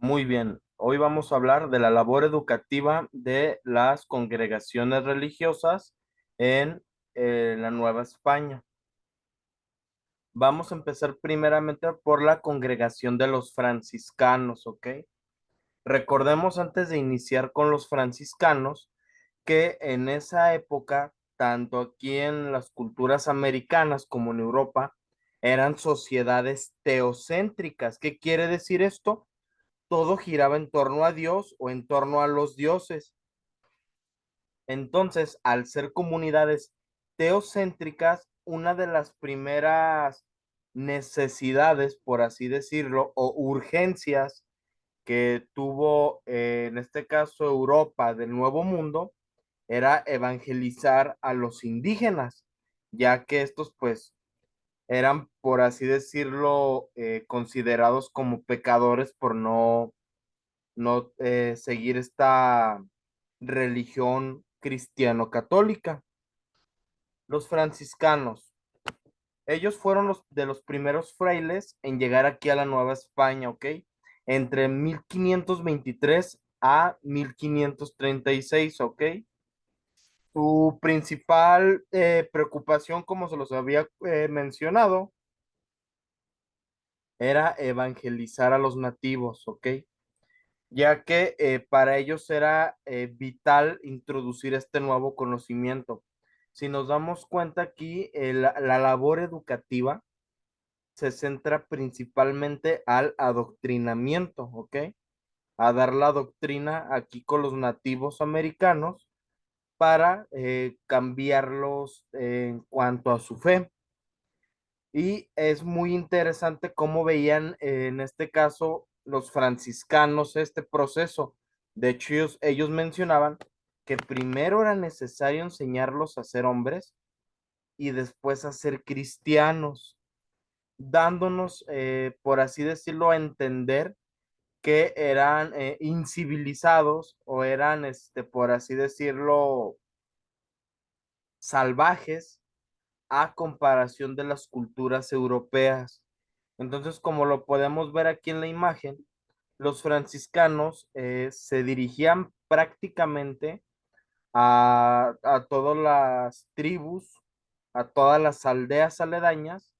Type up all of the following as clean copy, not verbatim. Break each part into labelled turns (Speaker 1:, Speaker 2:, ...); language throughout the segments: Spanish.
Speaker 1: Muy bien, hoy vamos a hablar de la labor educativa de las congregaciones religiosas en la Nueva España. Vamos a empezar primeramente por la congregación de los franciscanos, ¿ok? Recordemos antes de iniciar con los franciscanos que en esa época, tanto aquí en las culturas americanas como en Europa, eran sociedades teocéntricas. ¿Qué quiere decir esto? Todo giraba en torno a Dios o en torno a los dioses. Entonces, al ser comunidades teocéntricas, una de las primeras necesidades, por así decirlo, o urgencias que tuvo, en este caso, Europa del Nuevo Mundo, era evangelizar a los indígenas, ya que estos, pues, eran, por así decirlo, considerados como pecadores por no seguir esta religión cristiano-católica. Los franciscanos, ellos fueron los de los primeros frailes en llegar aquí a la Nueva España, ¿ok? Entre 1523 a 1536, ¿ok? Su principal preocupación, como se los había mencionado, era evangelizar a los nativos, ¿ok? Ya que para ellos era vital introducir este nuevo conocimiento. Si nos damos cuenta aquí, la labor educativa se centra principalmente al adoctrinamiento, ¿ok? A dar la doctrina aquí con los nativos americanos para cambiarlos en cuanto a su fe. Y es muy interesante cómo veían en este caso los franciscanos este proceso. De hecho, ellos mencionaban que primero era necesario enseñarlos a ser hombres y después a ser cristianos, dándonos, por así decirlo, a entender que eran incivilizados o eran, por así decirlo, salvajes a comparación de las culturas europeas. Entonces, como lo podemos ver aquí en la imagen, los franciscanos se dirigían prácticamente a todas las tribus, a todas las aldeas aledañas,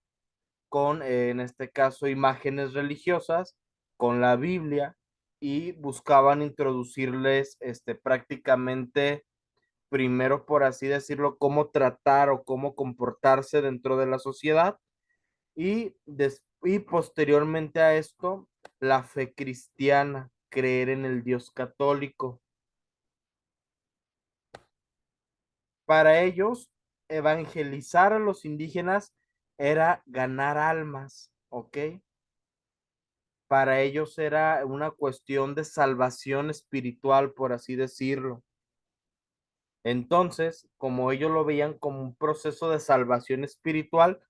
Speaker 1: con, en este caso, imágenes religiosas, con la Biblia, y buscaban introducirles prácticamente primero, por así decirlo, cómo tratar o cómo comportarse dentro de la sociedad y posteriormente a esto, la fe cristiana, creer en el Dios católico. Para ellos, evangelizar a los indígenas era ganar almas, ¿ok? Para ellos era una cuestión de salvación espiritual, por así decirlo. Entonces, como ellos lo veían como un proceso de salvación espiritual,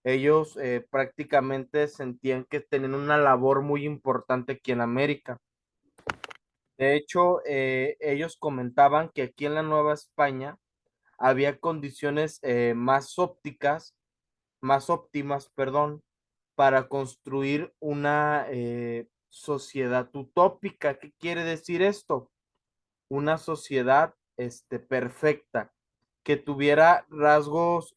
Speaker 1: ellos prácticamente sentían que tenían una labor muy importante aquí en América. De hecho, ellos comentaban que aquí en la Nueva España había condiciones más óptimas, perdón, para construir una sociedad utópica. ¿Qué quiere decir esto? Una sociedad perfecta, que tuviera rasgos,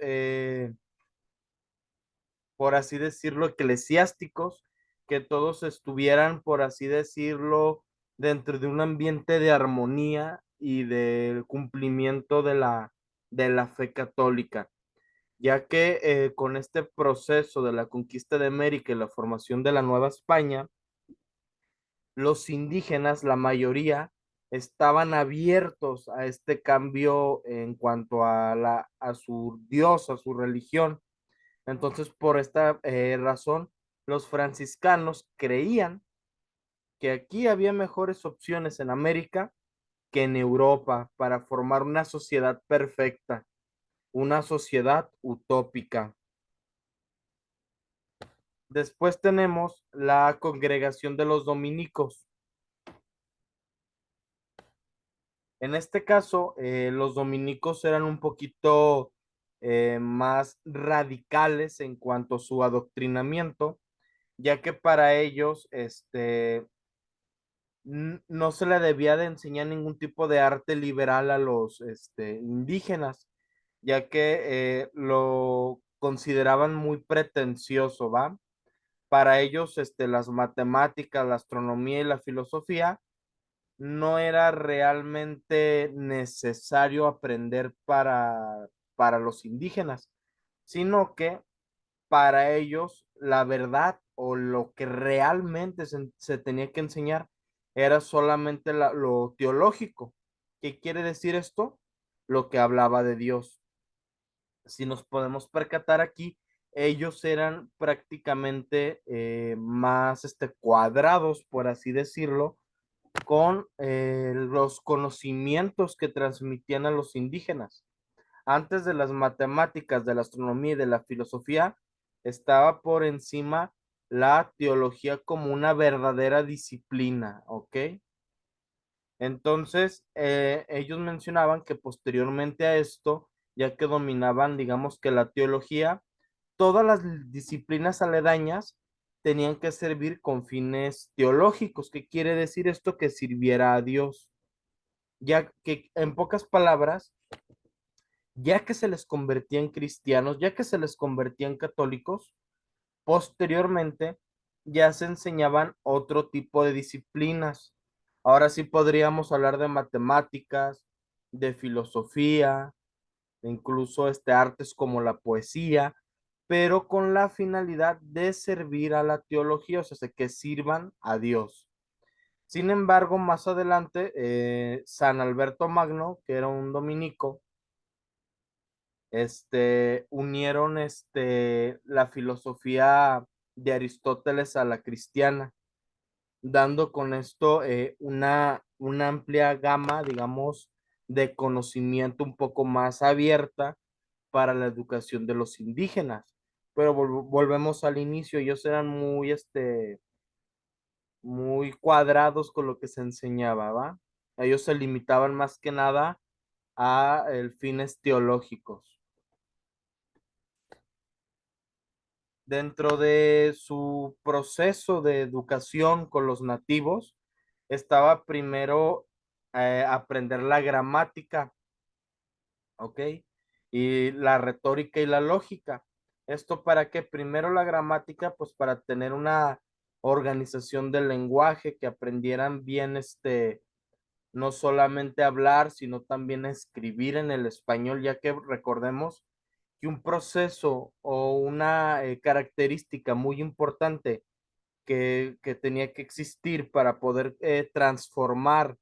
Speaker 1: por así decirlo, eclesiásticos, que todos estuvieran, por así decirlo, dentro de un ambiente de armonía y del cumplimiento de la fe católica, ya que con este proceso de la conquista de América y la formación de la Nueva España, los indígenas, la mayoría, estaban abiertos a este cambio en cuanto a su Dios, a su religión. Entonces, por esta razón, los franciscanos creían que aquí había mejores opciones en América que en Europa para formar una sociedad perfecta, una sociedad utópica. Después tenemos la congregación de los dominicos. En este caso, los dominicos eran un poquito más radicales en cuanto a su adoctrinamiento, ya que para ellos, no se le debía de enseñar ningún tipo de arte liberal a los indígenas, ya que lo consideraban muy pretencioso, ¿va? Para ellos, las matemáticas, la astronomía y la filosofía no era realmente necesario aprender para los indígenas, sino que para ellos la verdad o lo que realmente se tenía que enseñar era solamente lo teológico. ¿Qué quiere decir esto? Lo que hablaba de Dios. Si nos podemos percatar aquí, ellos eran prácticamente más cuadrados, por así decirlo, con los conocimientos que transmitían a los indígenas. Antes de las matemáticas, de la astronomía y de la filosofía, estaba por encima la teología como una verdadera disciplina, ¿ok? Entonces, ellos mencionaban que posteriormente a esto, ya que dominaban, digamos que la teología, todas las disciplinas aledañas tenían que servir con fines teológicos. ¿Qué quiere decir esto? Que sirviera a Dios. Ya que, en pocas palabras, ya que se les convertía en cristianos, ya que se les convertía en católicos, posteriormente ya se enseñaban otro tipo de disciplinas. Ahora sí podríamos hablar de matemáticas, de filosofía, e incluso artes como la poesía, pero con la finalidad de servir a la teología, o sea, que sirvan a Dios. Sin embargo, más adelante, San Alberto Magno, que era un dominico, unieron la filosofía de Aristóteles a la cristiana, dando con esto una amplia gama, digamos, de conocimiento un poco más abierta para la educación de los indígenas. Pero volvemos al inicio, ellos eran muy cuadrados con lo que se enseñaba, ¿va? Ellos se limitaban más que nada a fines teológicos. Dentro de su proceso de educación con los nativos, estaba primero aprender la gramática, ¿ok? Y la retórica y la lógica. ¿Esto para qué? Primero la gramática, pues para tener una organización del lenguaje, que aprendieran bien, no solamente hablar, sino también escribir en el español, ya que recordemos que un proceso o una característica muy importante que tenía que existir para poder transformar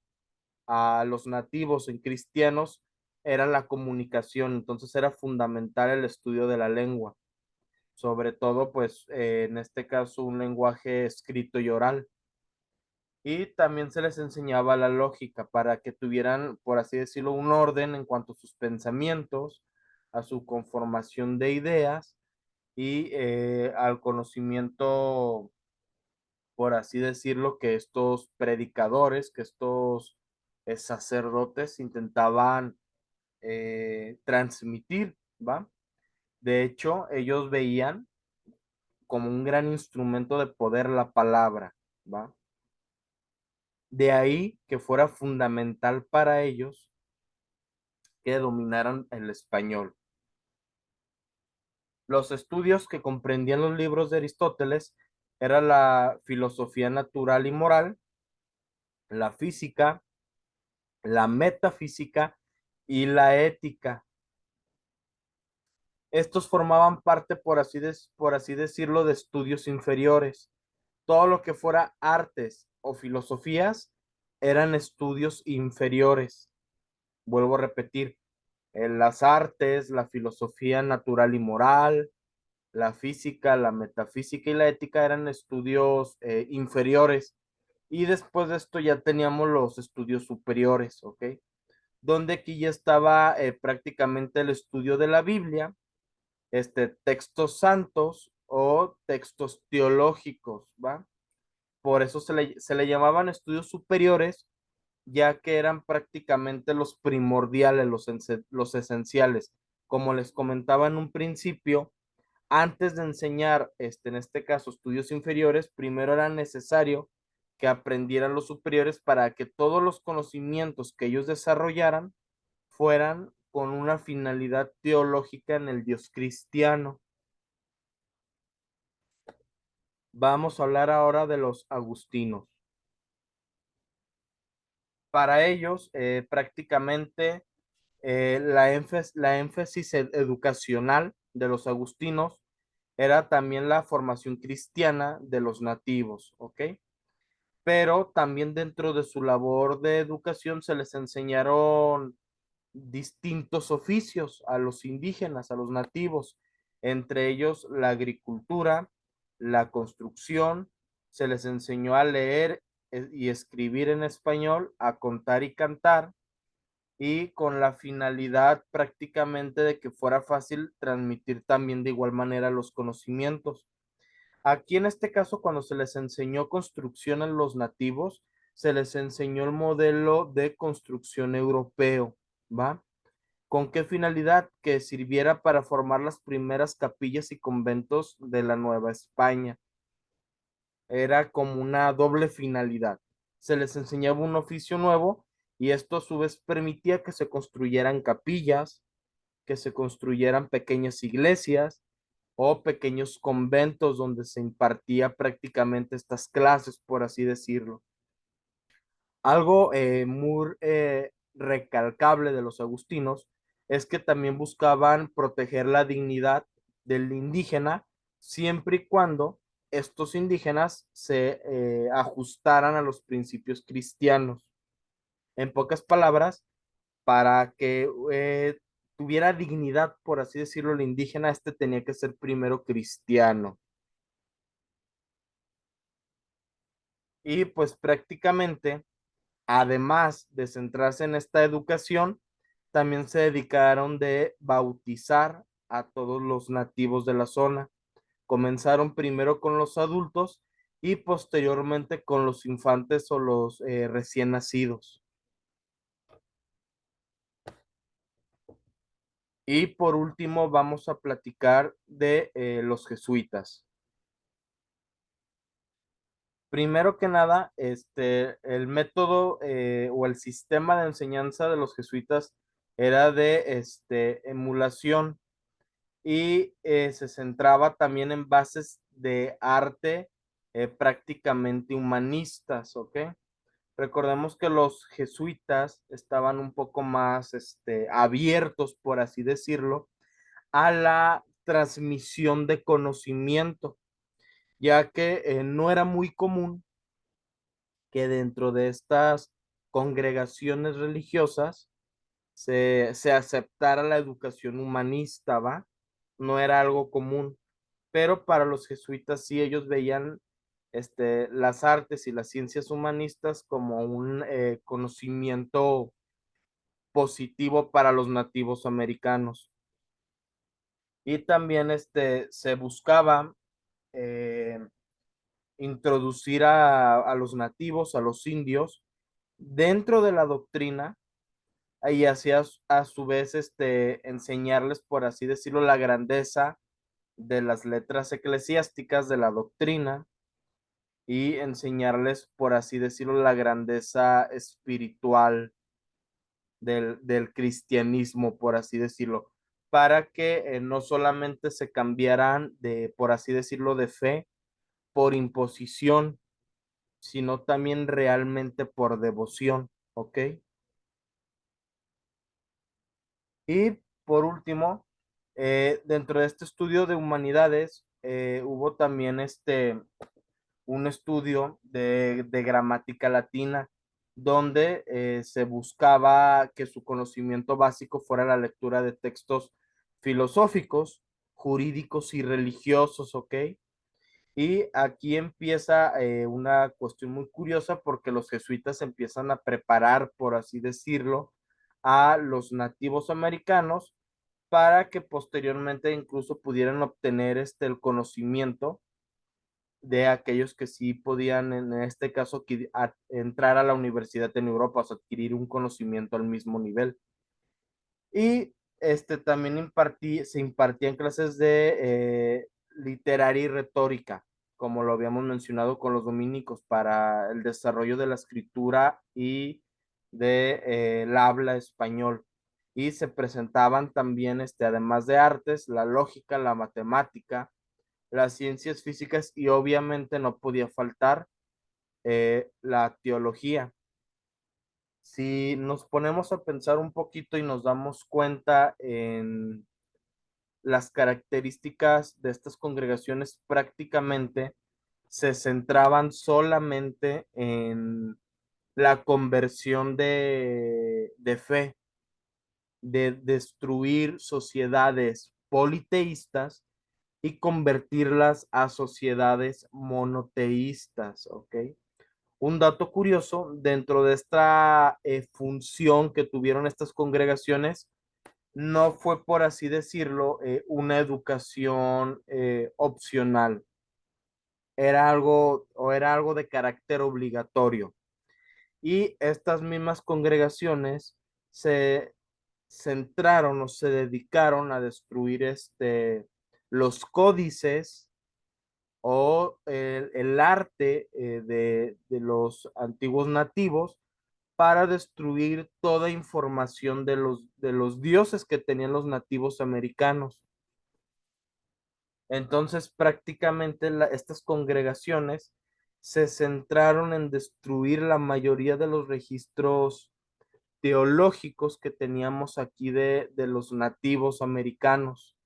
Speaker 1: a los nativos en cristianos era la comunicación. Entonces era fundamental el estudio de la lengua, sobre todo pues en este caso un lenguaje escrito y oral. Y también se les enseñaba la lógica para que tuvieran, por así decirlo, un orden en cuanto a sus pensamientos, a su conformación de ideas y al conocimiento, por así decirlo, que estos predicadores, que estos sacerdotes intentaban transmitir, ¿va? De hecho, ellos veían como un gran instrumento de poder la palabra, ¿va? De ahí que fuera fundamental para ellos que dominaran el español. Los estudios que comprendían los libros de Aristóteles era la filosofía natural y moral, la física, la metafísica y la ética. Estos formaban parte, por así decirlo, de estudios inferiores. Todo lo que fuera artes o filosofías eran estudios inferiores. Vuelvo a repetir, en las artes, la filosofía natural y moral, la física, la metafísica y la ética eran estudios inferiores. Y después de esto ya teníamos los estudios superiores, ¿ok? Donde aquí ya estaba prácticamente el estudio de la Biblia, textos santos o textos teológicos, ¿va? Por eso se le llamaban estudios superiores, ya que eran prácticamente los primordiales, los esenciales. Como les comentaba en un principio, antes de enseñar, en este caso, estudios inferiores, primero era necesario que aprendieran los superiores para que todos los conocimientos que ellos desarrollaran fueran con una finalidad teológica en el Dios cristiano. Vamos a hablar ahora de los agustinos. Para ellos, prácticamente la énfasis educacional de los agustinos era también la formación cristiana de los nativos, ¿ok? Pero también dentro de su labor de educación se les enseñaron distintos oficios a los indígenas, a los nativos, entre ellos la agricultura, la construcción, se les enseñó a leer y escribir en español, a contar y cantar, y con la finalidad prácticamente de que fuera fácil transmitir también de igual manera los conocimientos. Aquí en este caso, cuando se les enseñó construcción a los nativos, se les enseñó el modelo de construcción europeo, ¿va? ¿Con qué finalidad? Que sirviera para formar las primeras capillas y conventos de la Nueva España. Era como una doble finalidad. Se les enseñaba un oficio nuevo y esto a su vez permitía que se construyeran capillas, que se construyeran pequeñas iglesias o pequeños conventos donde se impartía prácticamente estas clases, por así decirlo. Algo muy recalcable de los agustinos es que también buscaban proteger la dignidad del indígena siempre y cuando estos indígenas se ajustaran a los principios cristianos. En pocas palabras, para que tuviera dignidad, por así decirlo, el indígena, este tenía que ser primero cristiano. Y pues prácticamente, además de centrarse en esta educación, también se dedicaron de bautizar a todos los nativos de la zona. Comenzaron primero con los adultos y posteriormente con los infantes o los recién nacidos. Y por último vamos a platicar de los jesuitas. Primero que nada, el método o el sistema de enseñanza de los jesuitas era de emulación y se centraba también en bases de arte prácticamente humanistas, ¿ok? Recordemos que los jesuitas estaban un poco más abiertos, por así decirlo, a la transmisión de conocimiento, ya que no era muy común que dentro de estas congregaciones religiosas se aceptara la educación humanista, ¿va? No era algo común, pero para los jesuitas sí ellos veían las artes y las ciencias humanistas como un conocimiento positivo para los nativos americanos. Y también se buscaba eh, introducir a los nativos, a los indios, dentro de la doctrina y así a su vez enseñarles, por así decirlo, la grandeza de las letras eclesiásticas de la doctrina y enseñarles, por así decirlo, la grandeza espiritual del cristianismo, por así decirlo, para que no solamente se cambiaran de, por así decirlo, de fe por imposición, sino también realmente por devoción, ¿ok? Y por último, dentro de este estudio de humanidades, hubo también un estudio de gramática latina, donde se buscaba que su conocimiento básico fuera la lectura de textos filosóficos, jurídicos y religiosos, ¿ok? Y aquí empieza una cuestión muy curiosa porque los jesuitas empiezan a preparar, por así decirlo, a los nativos americanos para que posteriormente incluso pudieran obtener el conocimiento de aquellos que sí podían, en este caso, entrar a la universidad en Europa, o sea, adquirir un conocimiento al mismo nivel. Y también se impartían clases de literaria y retórica, como lo habíamos mencionado con los dominicos, para el desarrollo de la escritura y de el habla español. Y se presentaban también, además de artes, la lógica, la matemática, las ciencias físicas y obviamente no podía faltar la teología. Si nos ponemos a pensar un poquito y nos damos cuenta en las características de estas congregaciones, prácticamente se centraban solamente en la conversión de fe, de destruir sociedades politeístas y convertirlas a sociedades monoteístas, ¿ok? Un dato curioso, dentro de esta función que tuvieron estas congregaciones, no fue, por así decirlo, una educación opcional, era algo de carácter obligatorio. Y estas mismas congregaciones se centraron o se dedicaron a destruir los códices o el arte de los antiguos nativos para destruir toda información de los dioses que tenían los nativos americanos. Entonces, prácticamente estas congregaciones se centraron en destruir la mayoría de los registros teológicos que teníamos aquí de los nativos americanos.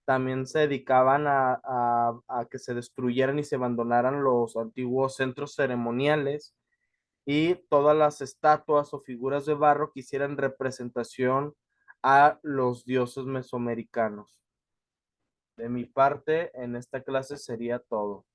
Speaker 1: También se dedicaban a que se destruyeran y se abandonaran los antiguos centros ceremoniales y todas las estatuas o figuras de barro que hicieran representación a los dioses mesoamericanos. De mi parte, en esta clase sería todo.